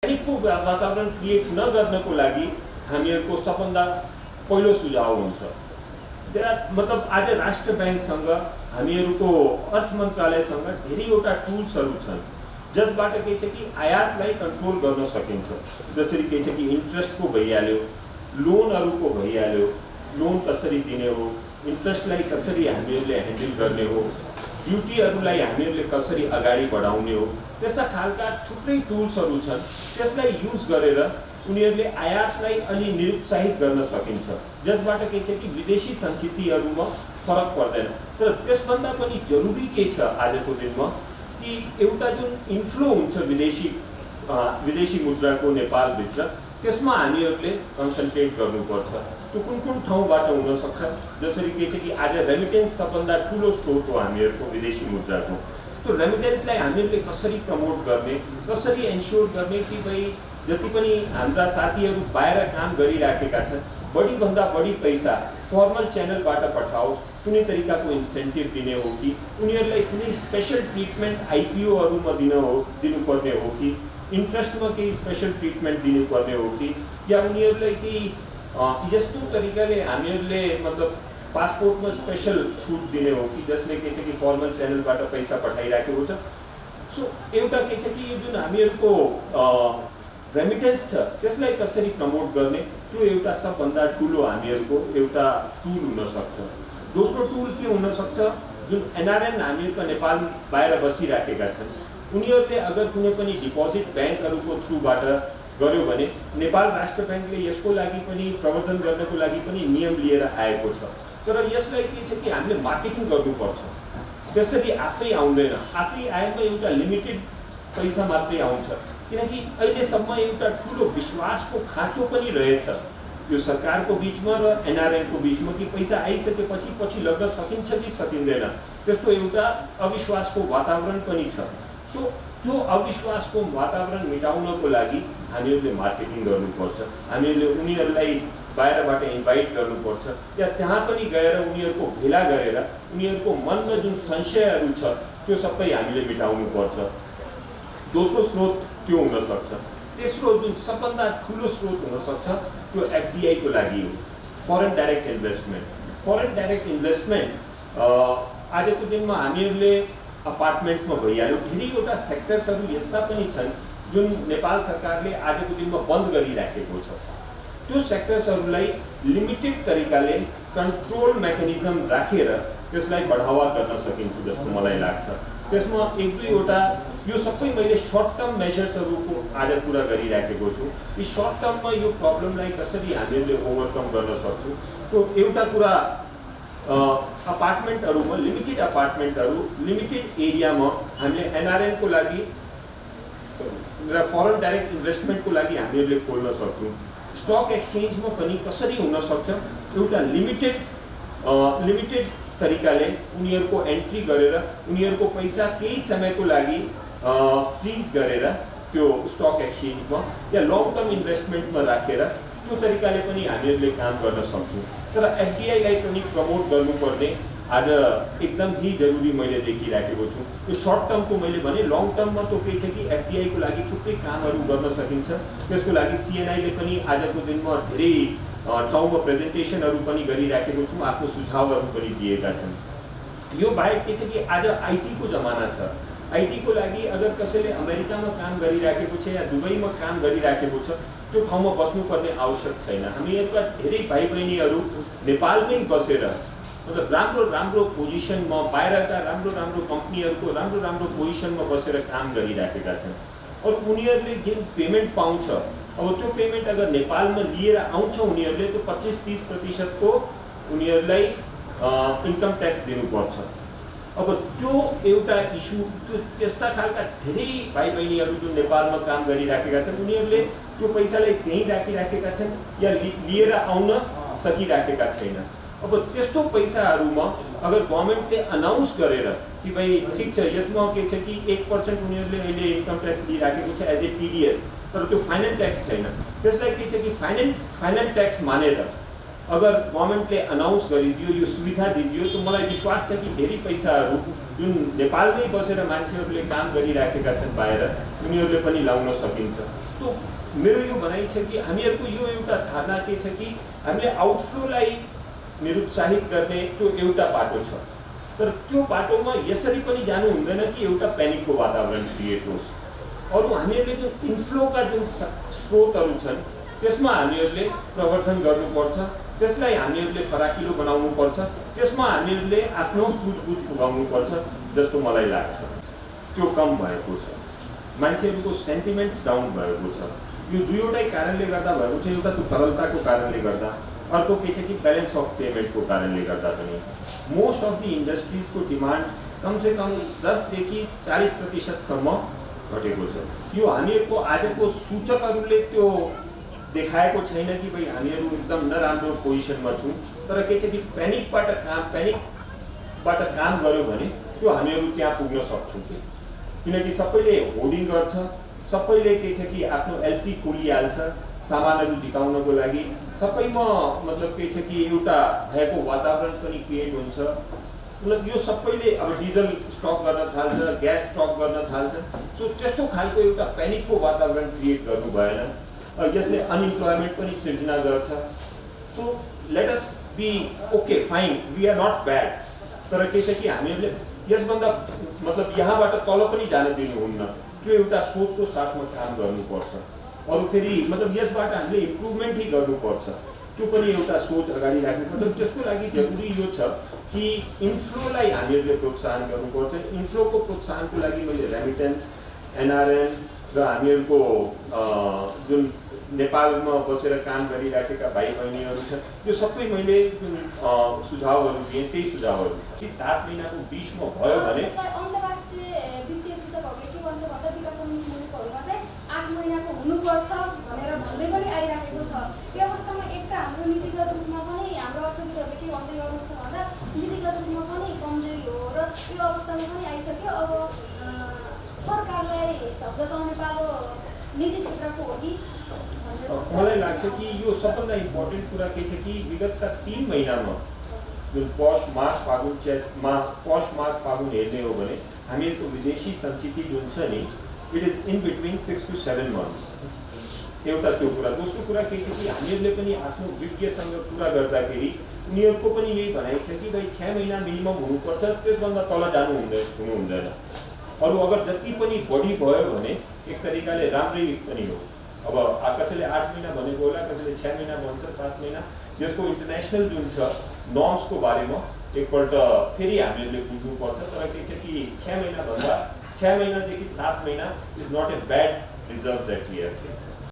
पैनिकको वातावरण क्रिएट नगर्नको लागि हामीहरूको सबभन्दा पहिलो सुझाव हुन्छ। मतलब आज राष्ट्र बैंकसँग हामीहरूको अर्थ मन्त्रालयसँग धेरैवटा टुल्सहरू छन् जसबाट के छ कि आयातलाई कन्ट्रोल गर्न सकिन्छ। जसरी के छ कि इन्ट्रेस्टको भइहाल्यो, लोनहरूको भइहाल्यो, लोन कसरी दिने हो, इन्ट्रेस्टलाई कसरी हामीहरूले ह्यान्डल गर्ने हो, ड्युटीहरूलाई हामीहरूले कसरी अगाडि बढाउने हो, त्यस्ता खालका थुप्रै टुल्सहरू छन्। त्यसलाई युज गरेर उनीहरूले आयातलाई अलि निरुत्साहित गर्न सकिन्छ, जसबाट के छ कि विदेशी संचितीहरूमा फरक पर्दैन। तर त्यसभन्दा पनि जरुरी के छ आजको दिनमा कि एउटा जुन इन्फ्लो हुन्छ विदेशी मुद्राको नेपालभित्र, त्यसमा हामीहरूले कन्सन्ट्रेट गर्नुपर्छ। त्यो कुन ठाउँबाट हुन सक्छ? जसरी के छ कि आज रेमिटेन्स सबभन्दा ठुलो स्रोत हो हामीहरूको विदेशी मुद्राको। त्यो रेमिटेन्सलाई हामीहरूले कसरी प्रमोट गर्ने, कसरी एन्स्योर गर्ने कि भाइ जति पनि हाम्रा साथीहरू बाहिर काम गरिराखेका छन्, बढीभन्दा बढी पैसा फर्मल च्यानलबाट पठाओस्, कुनै तरिकाको इन्सेन्टिभ दिने हो कि उनीहरूलाई कुनै स्पेसल ट्रिटमेन्ट आइपिओहरूमा दिनुपर्ने हो कि इन्ट्रेस्टमा केही स्पेसल ट्रिटमेन्ट दिनुपर्ने हो कि या उनीहरूलाई केही यस्तो तरिकाले हामीहरूले मतलब पासपोर्टमा स्पेसल छुट दिने हो कि जसले के छ कि फर्मल च्यानलबाट पैसा पठाइराखेको छ। सो एउटा के छ कि यो जुन हामीहरूको रेमिटेन्स छ त्यसलाई कसरी प्रमोट गर्ने, त्यो एउटा सबभन्दा ठुलो हामीहरूको एउटा टुल हुनसक्छ। दोस्रो टुल के हुनसक्छ? जुन एनआरएन हामीहरूको नेपाल बाहिर बसिराखेका छन्, उनीहरूले अगर कुनै पनि डिपोजिट ब्याङ्कहरूको थ्रुबाट गर्यो भने नेपाल राष्ट्र ब्याङ्कले यसको लागि पनि प्रवर्धन गर्नको लागि पनि नियम लिएर आएको छ। तर यसलाई के छ कि हामीले मार्केटिङ गर्नुपर्छ। त्यसरी आफै आउँदैन, आफै आएमा एउटा लिमिटेड पैसा मात्रै आउँछ, किनकि अहिलेसम्म एउटा ठुलो विश्वासको खाँचो पनि रहेछ यो सरकारको बिचमा र एनआरएनको बिचमा कि पैसा आइसकेपछि पछि लग्न सकिन्छ कि सकिँदैन, त्यस्तो एउटा अविश्वासको वातावरण पनि छ। सो त्यो अविश्वासको वातावरण मेटाउनको लागि हामीहरूले मार्केटिङ गर्नुपर्छ। हामीहरूले उनीहरूलाई बाहिरबाट इन्भाइट गर्नुपर्छ या त्यहाँ पनि गएर उनीहरूको भेला गरेर उनीहरूको मनमा जुन संशयहरू छ त्यो सबै हामीले मेटाउनुपर्छ। दोस्रो स्रोत त्यो हुनसक्छ। तेस्रो जुन सबभन्दा ठुलो स्रोत हुनसक्छ त्यो एफडिआईको लागि हो, foreign direct investment. Foreign direct investment आजको दिनमा हामीहरूले अपार्टमेन्टमा भइहाल्यो, धेरैवटा सेक्टर्सहरू यस्ता पनि छन् जुन नेपाल सरकारले आजको दिनमा बन्द गरिराखेको छ। त्यो सेक्टर्सहरूलाई लिमिटेड तरिकाले कन्ट्रोल मेकानिजम राखेर त्यसलाई बढावा गर्न सकिन्छ जस्तो मलाई लाग्छ। त्यसमा एक दुईवटा यो सबै मैले सर्ट टर्म मेजर्सहरूको आज कुरा गरिराखेको छु। यी सर्ट टर्ममा यो प्रब्लमलाई कसरी हामीहरूले ओभरकम गर्न सक्छौँ, त्यो एउटा कुरा अपार्टमेन्टहरूमा लिमिटेड अपार्टमेन्टहरू लिमिटेड एरियामा हामीले एनआरएनको लागि र फरेन डाइरेक्ट इन्भेस्टमेन्टको लागि हामीहरूले खोल्न सक्छौँ। स्टक एक्सचेन्जमा पनि कसरी हुनसक्छ, एउटा लिमिटेड तरिकाले उनीहरूको एन्ट्री गरेर उनीहरूको पैसा केही समयको लागि फ्रिज गरेर त्यो स्टक एक्सचेन्जमा या लङ टर्म इन्भेस्टमेन्टमा राखेर त्यो तरिकाले पनि हामीहरूले काम गर्न सक्छौँ। तर एफडिआईलाई पनि प्रमोट गर्नुपर्ने आज एकदम ही जरुरी मैले देखिराखेको छु। यो सर्ट टर्मको मैले भने, लङ टर्ममा त के छ कि एफडिआईको लागि थुप्रै कामहरू गर्न सकिन्छ। त्यसको लागि सिएनआईले पनि आजको दिनमा धेरै ठाउँमा प्रेजेन्टेसनहरू पनि गरिराखेको छौँ, आफ्नो सुझावहरू पनि दिएका छन्। यो बाहेक के छ कि आज आइटीको जमाना छ। आइटीको लागि अगर कसैले अमेरिकामा काम गरिराखेको छ या दुबईमा काम गरिराखेको छ, त्यो ठाउँमा बस्नुपर्ने आवश्यक छैन। हामीहरूका धेरै भाइ बहिनीहरू नेपालमै बसेर मतलब राम्रो पोजिसनमा, बाहिरका राम्रो कम्पनीहरूको राम्रो पोजिसनमा बसेर काम गरिराखेका छन्। और उनीहरूले जुन पेमेन्ट पाउँछ, अब त्यो पेमेन्ट अगर नेपालमा लिएर आउँछ उनीहरूले तो 25-30% उनीहरूलाई इन्कम ट्याक्स दिनुपर्छ। अब त्यो एउटा इस्यु, त्यस्ता खालका धेरै भाइ बहिनीहरू जुन नेपालमा काम गरिराखेका छन् उनीहरूले त्यो पैसालाई त्यहीँ राखिराखेका छन् या लिएर आउन सकिराखेका छैन। अब त्यस्तो पैसाहरूमा अगर गभर्मेन्टले अनाउन्स गरेर कि भाइ ठिक छ यसमा के छ कि 1% उनीहरूले अहिले इन्कम ट्याक्स लिइराखेको छ एज ए टिडिएस, तर त्यो फाइनल ट्याक्स छैन। त्यसलाई के छ कि फाइनल ट्याक्स मानेर अगर गभर्मेन्टले अनाउन्स गरिदियो, यो सुविधा दिदियो, तो मलाई विश्वास छ कि धेरै पैसाहरू जुन नेपालमै बसेर मान्छेहरूले काम गरिराखेका छन् बाहिर, उनीहरूले पनि लाउन सकिन्छ। तो मेरो यो भनाइ छ कि हामीहरूको यो एउटा धारणा के छ कि हामीले आउटफ्लोलाई निरुत्साहित गर्ने त्यो एउटा बाटो छ, तर त्यो बाटोमा यसरी पनि जानु हुँदैन कि एउटा प्यानिकको वातावरण क्रिएट होस्। अरू हामीहरूले जुन इन्फ्लोका जुन स्रोतहरू छन् त्यसमा हामीहरूले प्रवर्धन गर्नुपर्छ, त्यसलाई हामीहरूले फराकिलो बनाउनुपर्छ, त्यसमा हामीहरूले आफ्नो सुझबुझ पुगाउनुपर्छ जस्तो मलाई लाग्छ। त्यो कम भएको छ, मान्छेहरूको सेन्टिमेन्ट्स डाउन भएको छ। यो दुईवटै कारणले गर्दा भएको छ। एउटा त तरलताको कारणले गर्दा, अर्को के छ कि ब्यालेन्स अफ पेमेन्टको कारणले गर्दा पनि मोस्ट अफ द इन्डस्ट्रिजको डिमान्ड कमसेकम 10 देखि 40% घटेको छ। यो हामीहरूको आजको सूचकहरूले त्यो देखाएको छैन कि भाइ हामीहरू एकदम नराम्रो पोजिसनमा छौँ, तर के छ कि प्यानिकबाट काम गर्यो भने त्यो हामीहरू त्यहाँ पुग्न सक्छौँ कि, किनकि सबैले होर्डिङ गर्छ, सबैले के छ कि आफ्नो एलसी खोलिहाल्छ सामानहरू झिकाउनको लागि, सबैमा मतलब के छ कि एउटा भएको वातावरण पनि क्रिएट हुन्छ। मतलब यो सबैले अब डिजल स्टक गर्न थाल्छ, ग्यास स्टक गर्न थाल्छ। सो त्यस्तो खालको एउटा प्यानिकको वातावरण क्रिएट गर्नु भएन। यसले अनइम्प्लोइमेन्ट पनि सिर्जना गर्छ। So let us be okay fine, we are not bad, तर के छ कि हामीहरूले यसभन्दा मतलब यहाँबाट तल पनि जान दिनुहुन्न। त्यो एउटा सोचको साथमा काम गर्नुपर्छ। अरू फेरि मतलब यसबाट हामीले इम्प्रुभमेन्ट ही गर्नुपर्छ, त्यो पनि एउटा सोच अगाडि राख्नुपर्छ। त्यसको लागि जरुरी यो छ कि इन्फ्लोलाई हामीहरूले प्रोत्साहन गर्नुपर्छ। इन्फ्लोको प्रोत्साहनको लागि मैले रेमिटेन्स, एनआरएन र हामीहरूको जुन नेपालमा बसेर काम गरिराखेका भाइ बहिनीहरू छन्, यो सबै मैले जुन सुझावहरू दिएँ त्यही सुझावहरू छ कि 7 महिनाको बिचमा भयो भने अन्तर्राष्ट्रिय वित्तीय सूचकहरूले के भन्छ भन्दा विकासोन्मुख मुलुकहरूमा चाहिँ 8 महिनाको हुनुपर्छ भनेर भन्दै पनि आइराखेको छ। यो अवस्थामा एक त हाम्रो नीतिगत रूपमा पनि हाम्रो अर्थविदहरूले के भन्दै गर्नुहुन्छ भन्दा नीतिगत रूपमा पनि कमजोरी हो र यो अवस्थामा पनि आइसक्यो। अब सरकारलाई झकझकाउने पालो निजी क्षेत्रको हो कि मलाई लाग्छ कि यो सबभन्दा इम्पोर्टेन्ट कुरा के छ कि विगतका 3 महिनामा जुन पौष माघ फागुन हेर्ने हो भने हामीहरूको विदेशी सञ्चिति जुन छ नि, it is in between 6 to 7 months। एउटा त्यो कुरा। दोस्रो कुरा के छ कि हामीहरूले पनि आफ्नो विज्ञसँग कुरा गर्दाखेरि उनीहरूको पनि यही भनाइ छ कि भाइ 6 महिना मिनिमम हुनुपर्छ, त्यसभन्दा तल जानु हुँदैन। अरू अगर जति पनि बढी भयो भने एक तरिकाले राम्रै पनि हो। अब कसैले 8 महिना भनेको होला, कसैले 6 महिना भन्छ, 7 महिना। यसको इन्टरनेसनल जुन छ नर्म्सको बारेमा एकपल्ट फेरि हामीहरूले बुझ्नुपर्छ। तर के छ कि 6 महिनादेखि 7 महिना is not a bad reserve that we have.